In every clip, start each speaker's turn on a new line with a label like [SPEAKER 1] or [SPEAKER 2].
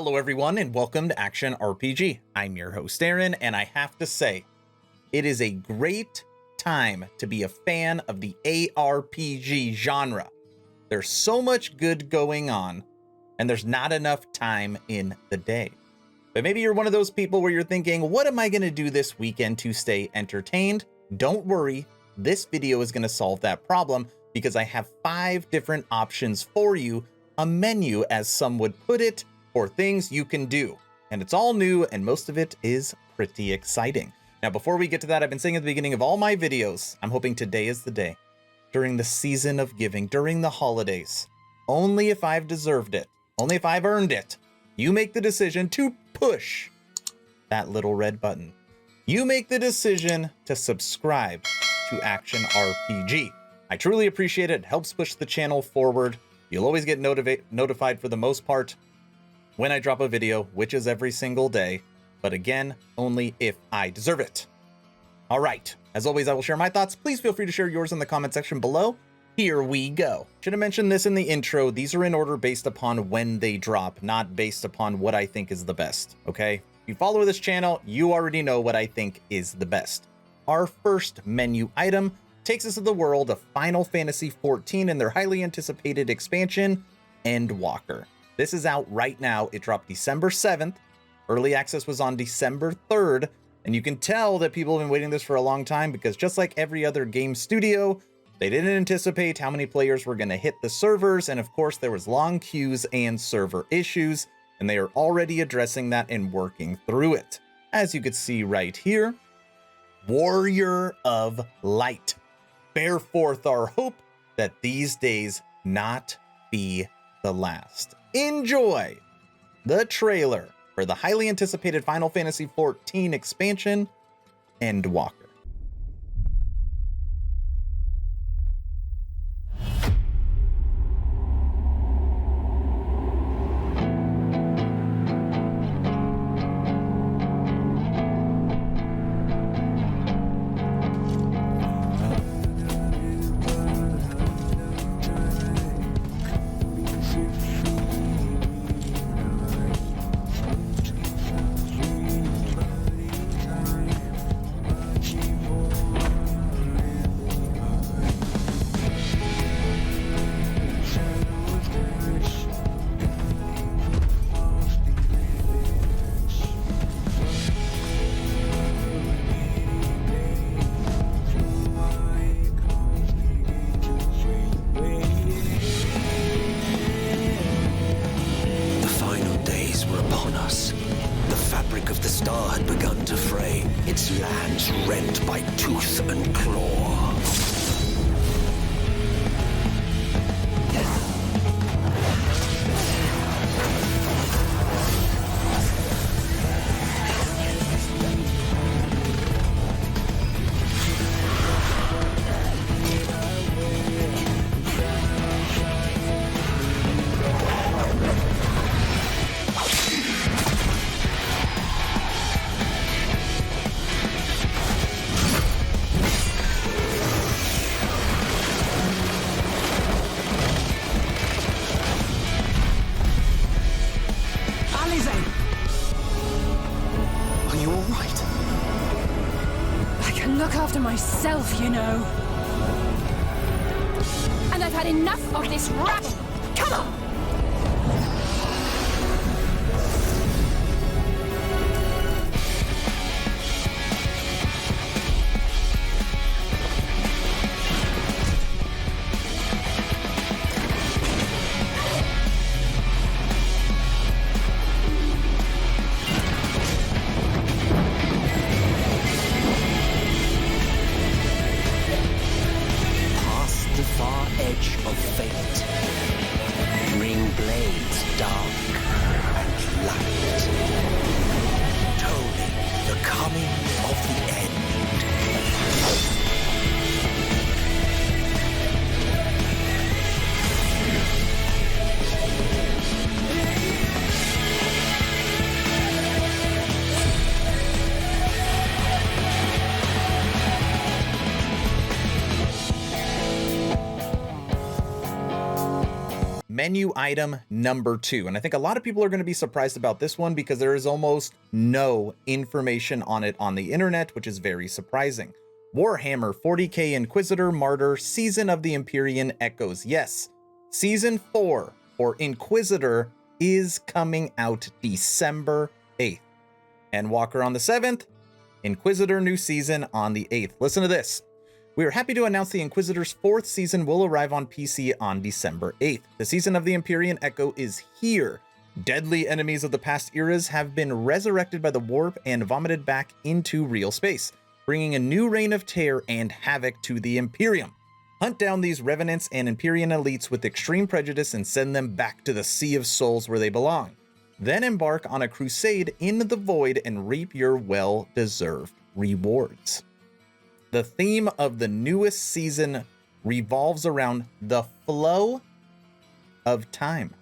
[SPEAKER 1] Hello everyone and welcome to Action RPG. I'm your host Aaron, and I have to say, it is a great time to be a fan of the ARPG genre. There's so much good going on, and there's not enough time in the day. But maybe you're one of those people where you're thinking, what am I going to do this weekend to stay entertained? Don't worry, this video is going to solve that problem because I have 5 different options for you, a menu as some would put it, for things you can do. And it's all new and most of it is pretty exciting. Now, before we get to that, I've been saying at the beginning of all my videos, I'm hoping today is the day. During the season of giving, during the holidays, only if I've deserved it, only if I've earned it, you make the decision to push that little red button. You make the decision to subscribe to Action RPG. I truly appreciate it. It helps push the channel forward. You'll always get notified for the most part when I drop a video, which is every single day, but again, only if I deserve it. All right, as always, I will share my thoughts. Please feel free to share yours in the comment section below. Here we go. Should have mentioned this in the intro. These are in order based upon when they drop, not based upon what I think is the best, okay? If you follow this channel, you already know what I think is the best. Our first menu item takes us to the world of Final Fantasy XIV and their highly anticipated expansion, Endwalker. This is out right now. It dropped December 7th. Early access was on December 3rd. And you can tell that people have been waiting this for a long time because just like every other game studio, they didn't anticipate how many players were going to hit the servers. And of course, there was long queues and server issues. And they are already addressing that and working through it. As you can see right here, Warrior of Light. Bear forth our hope that these days not be the last. Enjoy the trailer for the highly anticipated Final Fantasy XIV expansion, Endwalker.
[SPEAKER 2] Rent by tooth and claw.
[SPEAKER 3] Look after myself, you know. And I've had enough of this rabble. Come on!
[SPEAKER 2] Edge of fate.
[SPEAKER 1] menu item number 2. And I think a lot of people are going to be surprised about this one because there is almost no information on it on the internet, which is very surprising. Warhammer 40k Inquisitor Martyr Season of the Empyrean Echoes. Yes, Season 4 for Inquisitor is coming out December 8th. Endwalker on the 7th, Inquisitor new season on the 8th. Listen to this. We are happy to announce the Inquisitor's 4th season will arrive on PC on December 8th. The Season of the Empyrean Echo is here. Deadly enemies of the past eras have been resurrected by the warp and vomited back into real space, bringing a new reign of terror and havoc to the Imperium. Hunt down these revenants and Empyrean elites with extreme prejudice and send them back to the Sea of Souls where they belong. Then embark on a crusade in the void and reap your well-deserved rewards. The theme of the newest season revolves around the flow of time.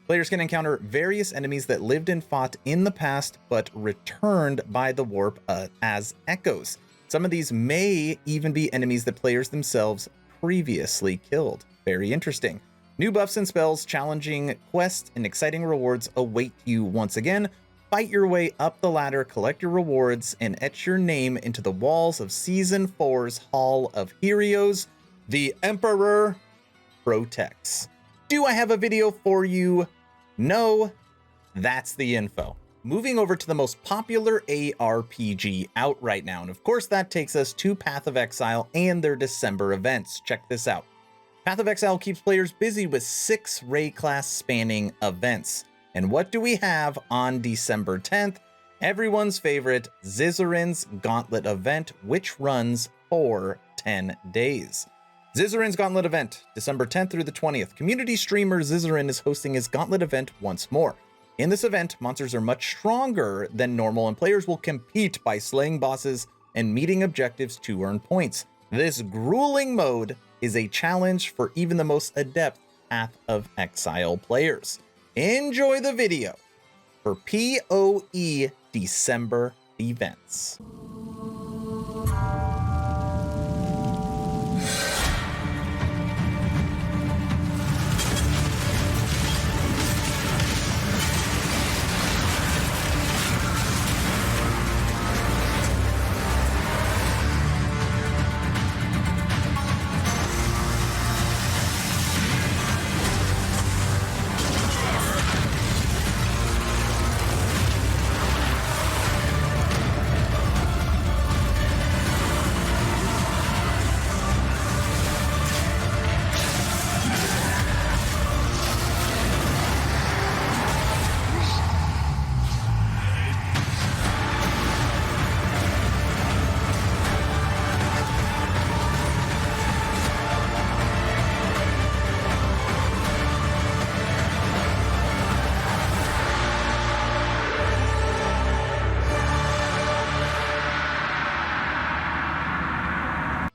[SPEAKER 1] Players can encounter various enemies that lived and fought in the past but returned by the warp as echoes. Some of these may even be enemies that players themselves previously killed. Very interesting. New buffs and spells, challenging quests, and exciting rewards await you once again. Fight your way up the ladder, collect your rewards, and etch your name into the walls of Season 4's Hall of Heroes. The Emperor protects. Do I have a video for you? No, that's the info. Moving over to the most popular ARPG out right now, and of course that takes us to Path of Exile and their December events. Check this out. Path of Exile keeps players busy with 6 Ray class spanning events. And what do we have on December 10th? Everyone's favorite Zizarin's Gauntlet event, which runs for 10 days. Zizarin's Gauntlet event, December 10th through the 20th. Community streamer Zizarin is hosting his Gauntlet event once more. In this event, monsters are much stronger than normal and players will compete by slaying bosses and meeting objectives to earn points. This grueling mode is a challenge for even the most adept Path of Exile players. Enjoy the video for PoE December events.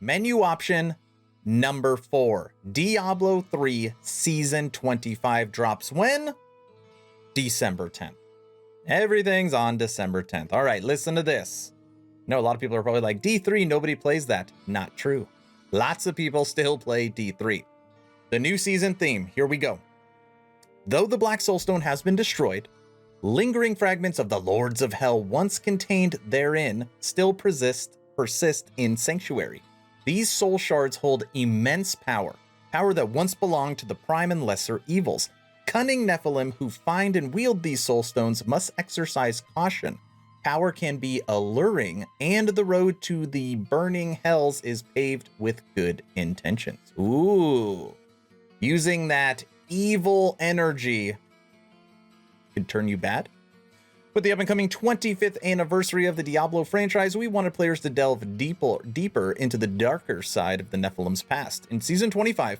[SPEAKER 1] Menu option number 4, Diablo 3 Season 25 drops when? December 10th. Everything's on December 10th. All right, listen to this. No, a lot of people are probably like, D3, nobody plays that. Not true. Lots of people still play D3. The new season theme, here we go. Though the Black Soulstone has been destroyed, lingering fragments of the Lords of Hell once contained therein still persist in Sanctuary. These soul shards hold immense power that once belonged to the prime and lesser evils. Cunning Nephilim who find and wield these soul stones must exercise caution. Power can be alluring, and the road to the burning hells is paved with good intentions. Ooh, using that evil energy could turn you bad. With the up-and-coming 25th anniversary of the Diablo franchise, we wanted players to delve deeper into the darker side of the Nephilim's past. In Season 25,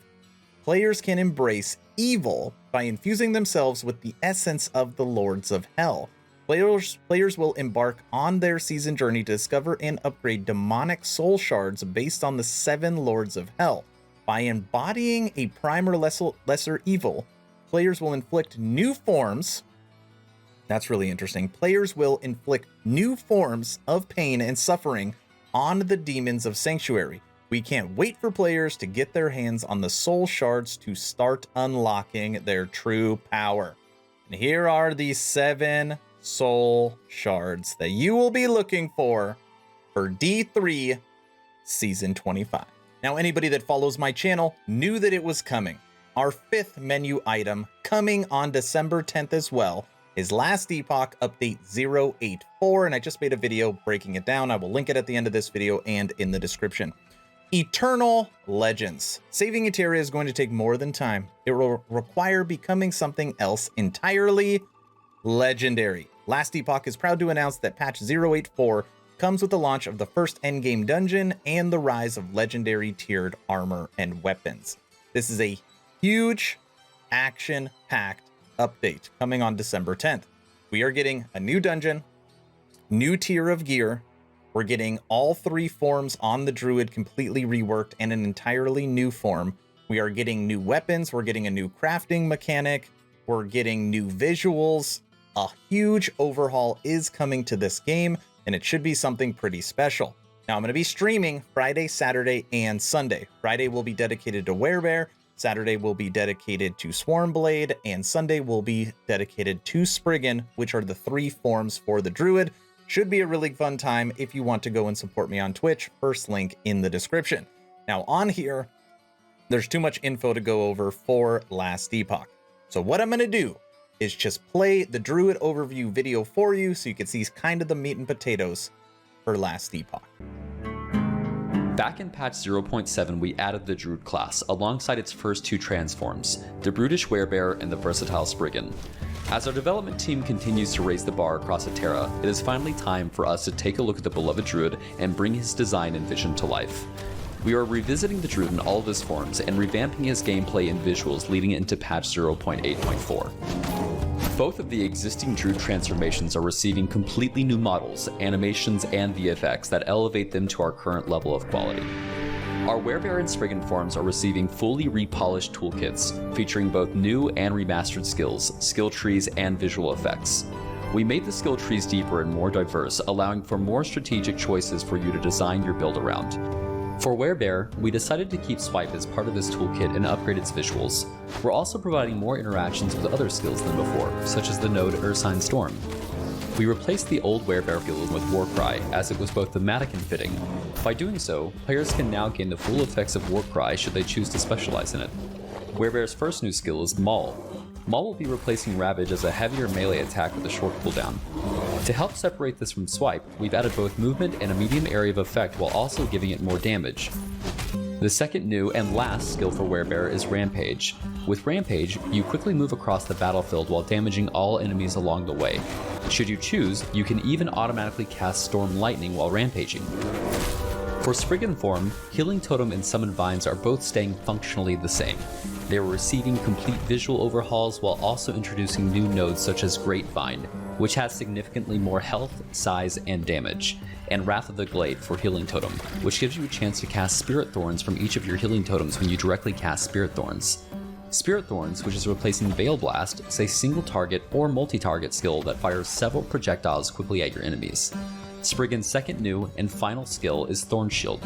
[SPEAKER 1] players can embrace evil by infusing themselves with the essence of the Lords of Hell. Players will embark on their season journey to discover and upgrade demonic soul shards based on the 7 Lords of Hell. By embodying a prime or lesser evil, players will inflict new forms. That's really interesting. Players will inflict new forms of pain and suffering on the demons of Sanctuary. We can't wait for players to get their hands on the soul shards to start unlocking their true power. And here are the 7 soul shards that you will be looking for D3 Season 25. Now, anybody that follows my channel knew that it was coming. Our 5th menu item coming on December 10th as well is Last Epoch Update 084, and I just made a video breaking it down. I will link it at the end of this video and in the description. Eternal Legends. Saving Eteria is going to take more than time. It will require becoming something else entirely legendary. Last Epoch is proud to announce that patch 084 comes with the launch of the first endgame dungeon and the rise of legendary tiered armor and weapons. This is a huge action-packed update coming on December 10th. We are getting a new dungeon, new tier of gear. We're getting all 3 forms on the druid completely reworked and an entirely new form. We are getting new weapons. We're getting a new crafting mechanic. We're getting new visuals. A huge overhaul is coming to this game, and it should be something pretty special. Now, I'm going to be streaming Friday, Saturday, and Sunday. Friday will be dedicated to Werebear. Saturday will be dedicated to Swarmblade, and Sunday will be dedicated to Spriggan, which are the 3 forms for the druid. Should be a really fun time if you want to go and support me on Twitch. First link in the description. Now on here, there's too much info to go over for Last Epoch. So what I'm going to do is just play the druid overview video for you so you can see kind of the meat and potatoes for Last Epoch.
[SPEAKER 4] Back in patch 0.7, we added the Druid class, alongside its first 2 transforms, the Brutish Werebear and the Versatile Spriggan. As our development team continues to raise the bar across Eterra, it is finally time for us to take a look at the beloved Druid and bring his design and vision to life. We are revisiting the Druid in all of his forms and revamping his gameplay and visuals leading into patch 0.8.4. Both of the existing Druid transformations are receiving completely new models, animations, and VFX that elevate them to our current level of quality. Our Werebear and Spriggan forms are receiving fully repolished toolkits, featuring both new and remastered skills, skill trees, and visual effects. We made the skill trees deeper and more diverse, allowing for more strategic choices for you to design your build around. For Werebear, we decided to keep Swipe as part of this toolkit and upgrade its visuals. We're also providing more interactions with other skills than before, such as the node Ursine Storm. We replaced the old Werebear skill with Warcry, as it was both thematic and fitting. By doing so, players can now gain the full effects of Warcry should they choose to specialize in it. Werebear's first new skill is Maul. Maul will be replacing Ravage as a heavier melee attack with a short cooldown. To help separate this from Swipe, we've added both movement and a medium area of effect while also giving it more damage. The second new and last skill for Werebear is Rampage. With Rampage, you quickly move across the battlefield while damaging all enemies along the way. Should you choose, you can even automatically cast Storm Lightning while rampaging. For Spriggan form, Healing Totem and Summon Vines are both staying functionally the same. They are receiving complete visual overhauls while also introducing new nodes such as Grapevine, which has significantly more health, size, and damage, and Wrath of the Glade for Healing Totem, which gives you a chance to cast Spirit Thorns from each of your healing totems when you directly cast Spirit Thorns. Spirit Thorns, which is replacing Veil Blast, is a single target or multi-target skill that fires several projectiles quickly at your enemies. Spriggan's second new and final skill is Thorn Shield.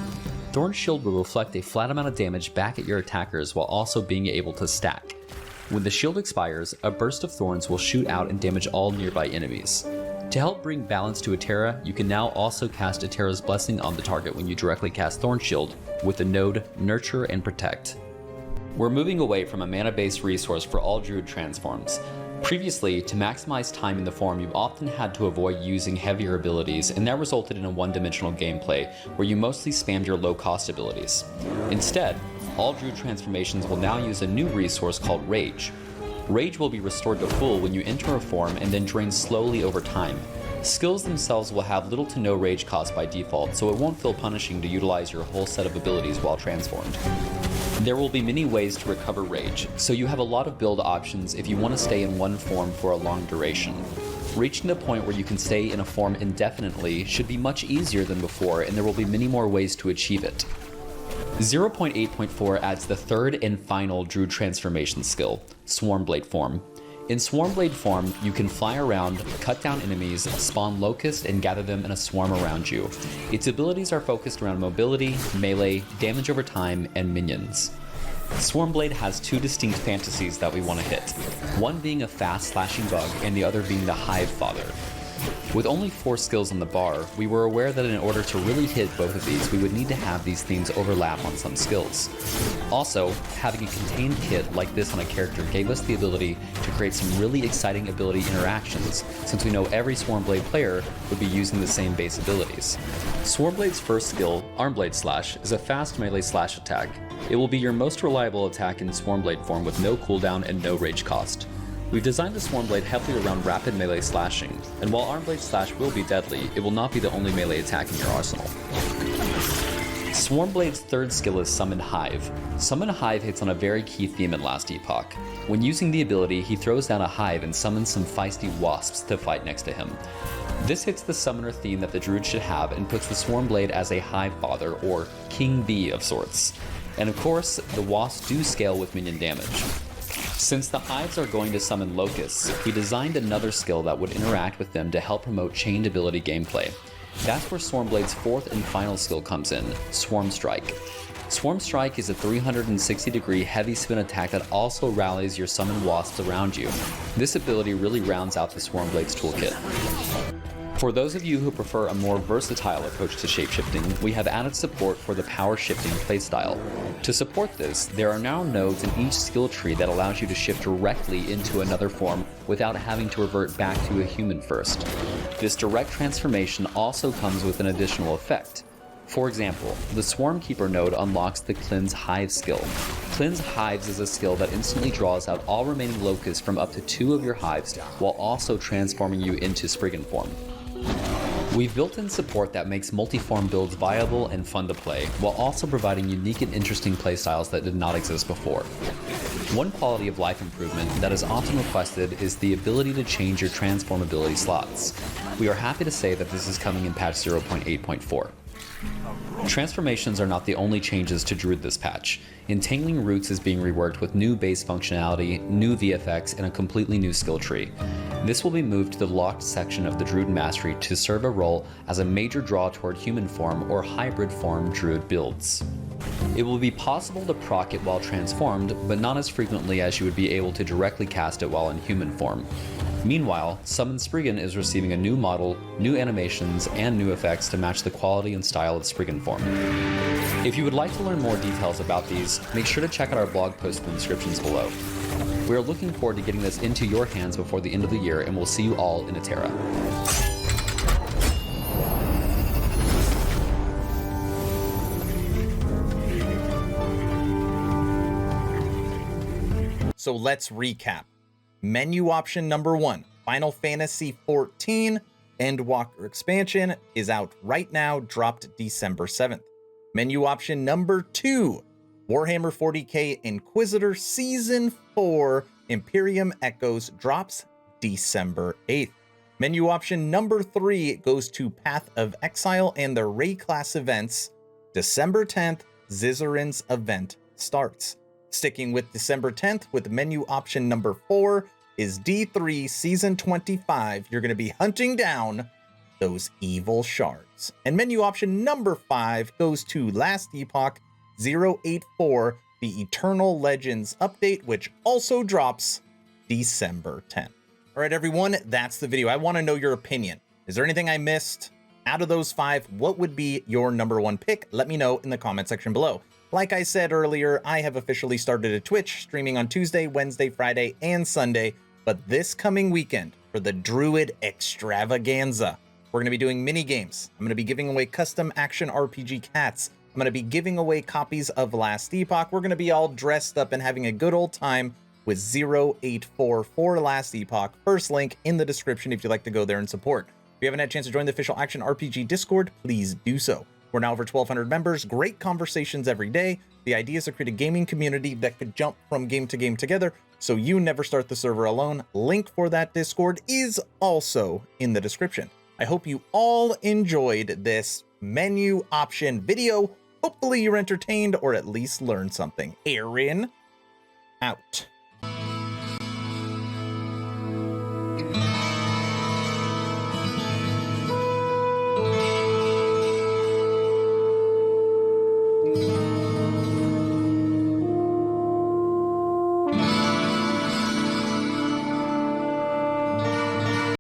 [SPEAKER 4] Thorn Shield will reflect a flat amount of damage back at your attackers while also being able to stack. When the shield expires, a burst of thorns will shoot out and damage all nearby enemies. To help bring balance to Eterra, you can now also cast Eterra's Blessing on the target when you directly cast Thorn Shield with the node Nurture and Protect. We're moving away from a mana-based resource for all Druid transforms. Previously, to maximize time in the form, you've often had to avoid using heavier abilities, and that resulted in a one-dimensional gameplay where you mostly spammed your low-cost abilities. Instead, all Druid transformations will now use a new resource called Rage. Rage will be restored to full when you enter a form and then drain slowly over time. Skills themselves will have little to no rage cost by default, so it won't feel punishing to utilize your whole set of abilities while transformed. There will be many ways to recover rage, so you have a lot of build options if you want to stay in one form for a long duration. Reaching the point where you can stay in a form indefinitely should be much easier than before, and there will be many more ways to achieve it. 0.8.4 adds the third and final Druid transformation skill, Swarmblade form. In Swarmblade form, you can fly around, cut down enemies, spawn locusts, and gather them in a swarm around you. Its abilities are focused around mobility, melee, damage over time, and minions. Swarmblade has two distinct fantasies that we want to hit, one being a fast slashing bug and the other being the Hive Father. With only 4 skills on the bar, we were aware that in order to really hit both of these, we would need to have these themes overlap on some skills. Also, having a contained kit like this on a character gave us the ability to create some really exciting ability interactions, since we know every Swarmblade player would be using the same base abilities. Swarmblade's first skill, Armblade Slash, is a fast melee slash attack. It will be your most reliable attack in Swarmblade form with no cooldown and no rage cost. We've designed the Swarmblade heavily around rapid melee slashing, and while Armblade Slash will be deadly, it will not be the only melee attack in your arsenal. Swarmblade's third skill is Summon Hive. Summon Hive hits on a very key theme in Last Epoch. When using the ability, he throws down a hive and summons some feisty wasps to fight next to him. This hits the summoner theme that the druid should have and puts the Swarmblade as a Hive Father, or King Bee of sorts. And of course, the wasps do scale with minion damage. Since the hives are going to summon locusts, we designed another skill that would interact with them to help promote chained ability gameplay. That's where Swarmblade's fourth and final skill comes in, Swarm Strike. Swarm Strike is a 360-degree heavy spin attack that also rallies your summoned wasps around you. This ability really rounds out the Swarmblade's toolkit. For those of you who prefer a more versatile approach to shapeshifting, we have added support for the power shifting playstyle. To support this, there are now nodes in each skill tree that allows you to shift directly into another form without having to revert back to a human first. This direct transformation also comes with an additional effect. For example, the Swarmkeeper node unlocks the Cleanse Hive skill. Cleanse Hives is a skill that instantly draws out all remaining locusts from up to 2 of your hives while also transforming you into Spriggan form. We've built in support that makes multi-form builds viable and fun to play, while also providing unique and interesting playstyles that did not exist before. One quality of life improvement that is often requested is the ability to change your transformability slots. We are happy to say that this is coming in patch 0.8.4. Transformations are not the only changes to Druid this patch. Entangling Roots is being reworked with new base functionality, new VFX, and a completely new skill tree. This will be moved to the locked section of the Druid Mastery to serve a role as a major draw toward human form or hybrid form Druid builds. It will be possible to proc it while transformed, but not as frequently as you would be able to directly cast it while in human form. Meanwhile, Summon Spriggan is receiving a new model, new animations, and new effects to match the quality and style of Spriggan form. If you would like to learn more details about these, make sure to check out our blog post in the descriptions below. We are looking forward to getting this into your hands before the end of the year, and we'll see you all in Atera.
[SPEAKER 1] So let's recap. Menu option number 1, Final Fantasy XIV Endwalker expansion is out right now, dropped December 7th. Menu option number 2, Warhammer 40k Inquisitor Season 4 Imperium Echoes drops December 8th. Menu option number 3 goes to Path of Exile and the Ray class events. December 10th, Zizzarin's event starts. Sticking with December 10th with menu option number 4 is D3 Season 25. You're going to be hunting down those evil shards. And menu option number 5 goes to Last Epoch 084, the Eternal Legends update, which also drops December 10th. All right, everyone, that's the video. I want to know your opinion. Is there anything I missed? Out of those 5, what would be your number 1 pick? Let me know in the comment section below. Like I said earlier, I have officially started a Twitch streaming on Tuesday, Wednesday, Friday, and Sunday. But this coming weekend for the Druid Extravaganza, we're going to be doing mini games. I'm going to be giving away custom action RPG cats. I'm going to be giving away copies of Last Epoch. We're going to be all dressed up and having a good old time with 084 for Last Epoch. First link in the description if you'd like to go there and support. If you haven't had a chance to join the official Action RPG Discord, please do so. We're now over 1,200 members, great conversations every day. The idea is to create a gaming community that could jump from game to game together, so you never start the server alone. Link for that Discord is also in the description. I hope you all enjoyed this menu option video. Hopefully you're entertained or at least learned something. Aaron, out.